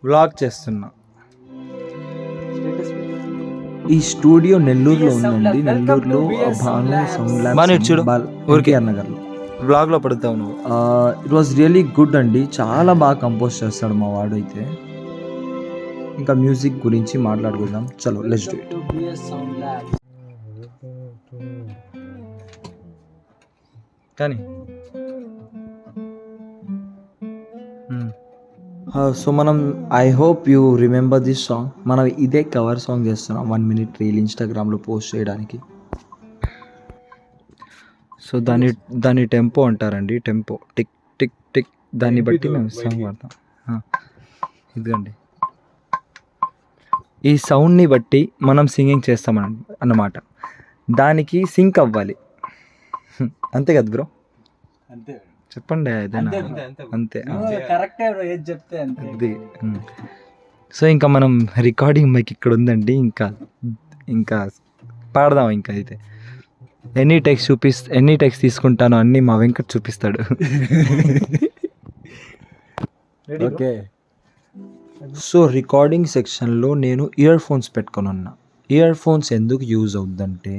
Vlog చేస్తున్నా. ఈ studio నెల్లూరులో ఉందండి. నెల్లూరులో భాను సౌండ్ ల్యాబ్స్ ఎన్టీఆర్ నగర్లో. బ్లాగ్ లో పడుతావు నువ్వు. ఇట్ వాజ్ రియలీ గుడ్ అండి. చాలా బాగా కంపోజ్ చేస్తాడు మా వాడు అయితే. ఇంకా మ్యూజిక్ గురించి మాట్లాడుకుందాం. చలో లెట్స్ డు ఇట్. కానీ సో మనం I hope you remember this song. మనం ఇదే కవర్ సాంగ్ చేస్తున్నాం 1 minute రీల్ ఇన్స్టాగ్రామ్లో పోస్ట్ చేయడానికి. సో దాని టెంపో అంటారండి. టెంపో టిక్ టిక్ టిక్, దాన్ని బట్టి మేము సాంగ్ పాడతాం. ఇదిగండి, ఈ సౌండ్ని బట్టి మనం సింగింగ్ చేస్తాం అన్నమాట. దానికి సింక్ అవ్వాలి. అంతే కదా బ్రో? అంతే చెప్పండి ఏదైనా. అంతే ఇది. సో ఇంకా మనం రికార్డింగ్ మైక్ ఇక్కడ ఉందండి. ఇంకా పాడదాం. ఇంకా అయితే ఎన్ని టెక్స్ తీసుకుంటానో అన్నీ మా వెంకట్ చూపిస్తాడు. ఓకే. సో రికార్డింగ్ సెక్షన్లో నేను ఇయర్ ఫోన్స్ పెట్టుకొని ఉన్నా. ఇయర్ ఫోన్స్ ఎందుకు యూజ్ అవుద్దంటే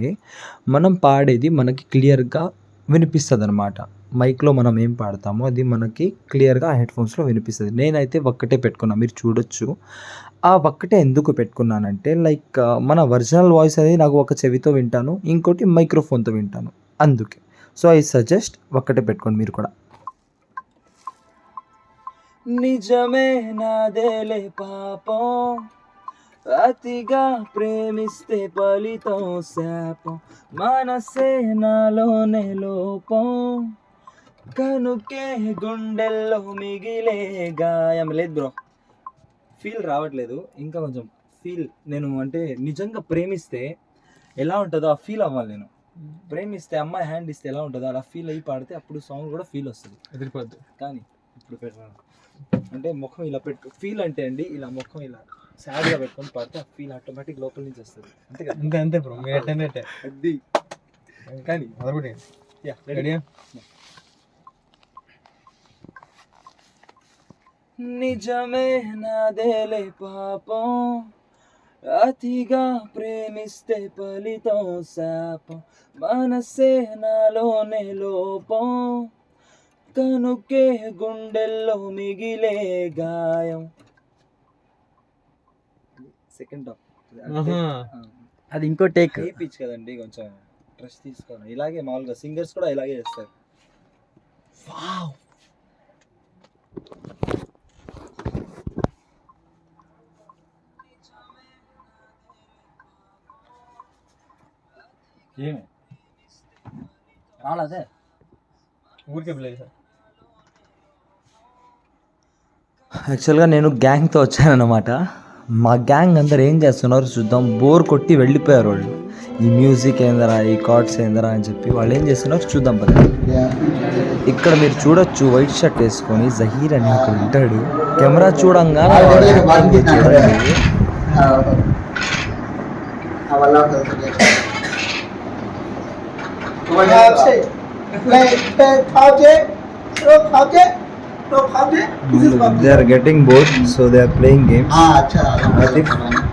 మనం పాడేది మనకి క్లియర్గా వినిపిస్తుంది అనమాట. మైక్లో మనం ఏం పాడతామో అది మనకి క్లియర్గా హెడ్ ఫోన్స్లో వినిపిస్తుంది. నేనైతే ఒక్కటే పెట్టుకున్నా, మీరు చూడొచ్చు. ఆ ఒక్కటే ఎందుకు పెట్టుకున్నానంటే లైక్ మన ఒరిజినల్ వాయిస్ అనేది నాకు ఒక చెవితో వింటాను, ఇంకోటి మైక్రోఫోన్తో వింటాను, అందుకే. సో ఐ సజెస్ట్ ఒక్కటే పెట్టుకోండి మీరు కూడా. నిజమే నాదేలే పాపం, అతిగా ప్రేమిస్తే ఫలితం శాపం, మనసే నాలోనే లోపం, కనుకే గుండెల్లో మిగిలే గాయం. లేదు బ్రో, ఫీల్ రావట్లేదు. ఇంకా కొంచెం ఫీల్. నేను అంటే నిజంగా ప్రేమిస్తే ఎలా ఉంటుందో ఆ ఫీల్ అవ్వాలి. నేను ప్రేమిస్తే అమ్మాయి హ్యాండ్ ఇస్తే ఎలా ఉంటుందో అలా ఫీల్ అయ్యి పాడితే అప్పుడు సాంగ్ కూడా ఫీల్ వస్తుంది. ఎదిరిపోద్దు. కానీ ఇప్పుడు పెట్టాను అంటే ముఖం ఇలా పెట్టు. ఫీల్ అంటే అండి ఇలా ముఖం ఇలా సాడ్గా పెట్టుకొని పాడితే ఆ ఫీల్ ఆటోమేటిక్ లోపల నుంచి వస్తుంది. అంతే కదా? అంతే బ్రో, అది. కానీ నిజమే నాదేలే పాపం, అతిగా ప్రేమిస్తే ఫలితం శాపం, మనసే నాలోనే లోపం, కనుకే గుండెల్లో మిగిలే గాయం. సెకండ్ అది ఇంకో టేక్ పిచ్ కదండి, కొంచెం ట్రస్ట్ తీసుకోవాలి. ఇలాగే మామూలుగా సింగర్స్ కూడా ఇలాగే చేస్తారు. ఏమి రాలేదే ఊరికే పిల్లలు సార్. యాక్చువల్గా నేను గ్యాంగ్తో వచ్చానన్నమాట. మా గ్యాంగ్ అందరు ఏం చేస్తున్నారు చూద్దాం. బోర్ కొట్టి వెళ్ళిపోయారు వాళ్ళు. ఈ మ్యూజిక్ ఏందరా, ఈ కార్డ్స్ ఏందరా అని చెప్పి వాళ్ళు ఏం చేస్తున్నారు చూద్దాం పద. ఇక్కడ మీరు చూడొచ్చు, వైట్ షర్ట్ వేసుకొని జహీర్ అని అక్కడ ఉంటాడు. కెమెరా చూడంగా they are getting bored, so they are playing games. अच्छा आतिफ,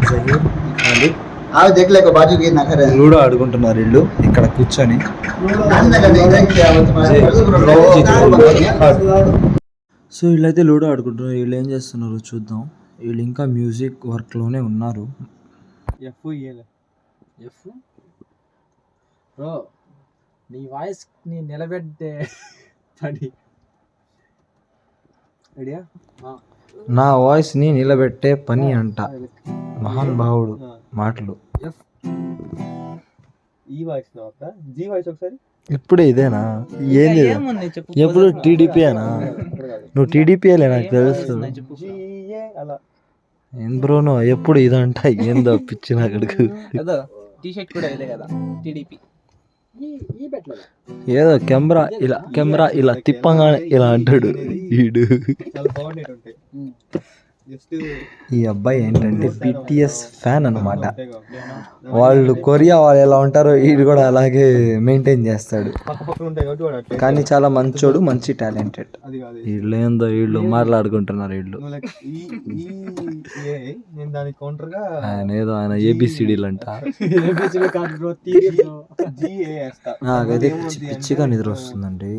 जहीर, खालिद आओ देख ले को बाजू की ना करे లూడో ఆడుకుంటున్నారు వీళ్ళు ఇక్కడ కూర్చొని. సో వీళ్ళైతే లూడో ఆడుకుంటున్నారు. వీళ్ళు ఏం చేస్తున్నారు చూద్దాం. వీళ్ళు ఇంకా మ్యూజిక్ వర్క్లోనే ఉన్నారు. బ్రో నీ వాయిస్ ని నిలబెట్టే పని ఐడియా. నా వాయిస్ని నిలబెట్టే పని అంట మహాన్ భావుడు మాటలు. ఈ వాయిస్ జీ వాయిస్ ఒకసారి ఇప్పుడే ఇదేనా? ఏంది ఎప్పుడు టీడీపీనా? నువ్వు టీడీపీలే నాకు తెలుసు. ఏం బ్రో నువ్వు ఎప్పుడు ఇదంట ఏందో పిచ్చి నాకడుగు. ఏదో కెమెరా ఇలా తిప్పంగానే ఇలా అంటాడు వీడు. జస్ట్ ఈ అబ్బాయి ఏంటంటే బిటిఎస్ ఫ్యాన్ అన్నమాట. వాళ్ళు కొరియా వాళ్ళు ఎలా ఉంటారో వీడు కూడా అలాగే మెయింటైన్ చేస్తాడు. పక్క పక్కన ఉంటాయి కాబట్టి వాడు అట్లా కానీ చాలా మంచోడు, మంచి టాలెంటెడ్. అది కాదు వీళ్ళు ఏందో వీళ్ళు మాట్లాడుకుంటున్నారు వీళ్ళు. నువ్వు లైక్ ఈ ఏ నేను దానికి కౌంటర్ గా ఆయన ఏదో ఆయన ఏబిసిడీలు అంట. జీ ఏ వేస్తా. నాకైతే పిచ్చి పిచ్చిగా నిద్ర వస్తుందండి.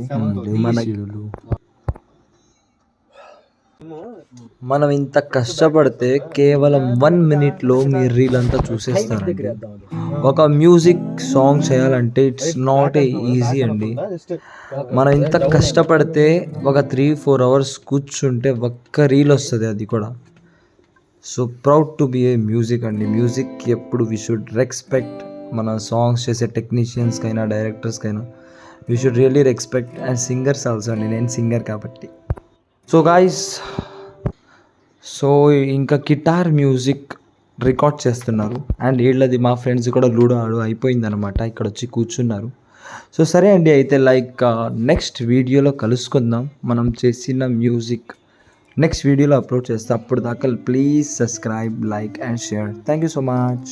మనం ఇంత కష్టపడితే కేవలం 1 minute మీరు రీల్ అంతా చూసేస్తారండి. ఒక మ్యూజిక్ సాంగ్ చేయాలంటే ఇట్స్ నాట్ ఏ ఈజీ అండి. మనం ఇంత కష్టపడితే ఒక 3-4 hours కూర్చుంటే ఒక్క రీల్ వస్తుంది, అది కూడా. So proud to be a music అండి. మ్యూజిక్ ఎప్పుడు వి షుడ్ రెస్పెక్ట్. మన సాంగ్స్ చేసే టెక్నీషియన్స్కైనా డైరెక్టర్స్కైనా we should really respect. And singers also అండి, నేను సింగర్ కాబట్టి. సో గాయస్, సో ఇంకా గిటార్ మ్యూజిక్ రికార్డ్ చేస్తున్నారు. అండ్ వీళ్ళది మా ఫ్రెండ్స్ కూడా లూడో అయిపోయిందనమాట, ఇక్కడ వచ్చి కూర్చున్నారు. సో సరే అండి, అయితే లైక్ నెక్స్ట్ వీడియోలో కలుసుకుందాం. మనం చేసిన మ్యూజిక్ నెక్స్ట్ వీడియోలో అప్లోడ్ చేస్తాం. అప్పుడు దాకా please subscribe, like and share. Thank you so much.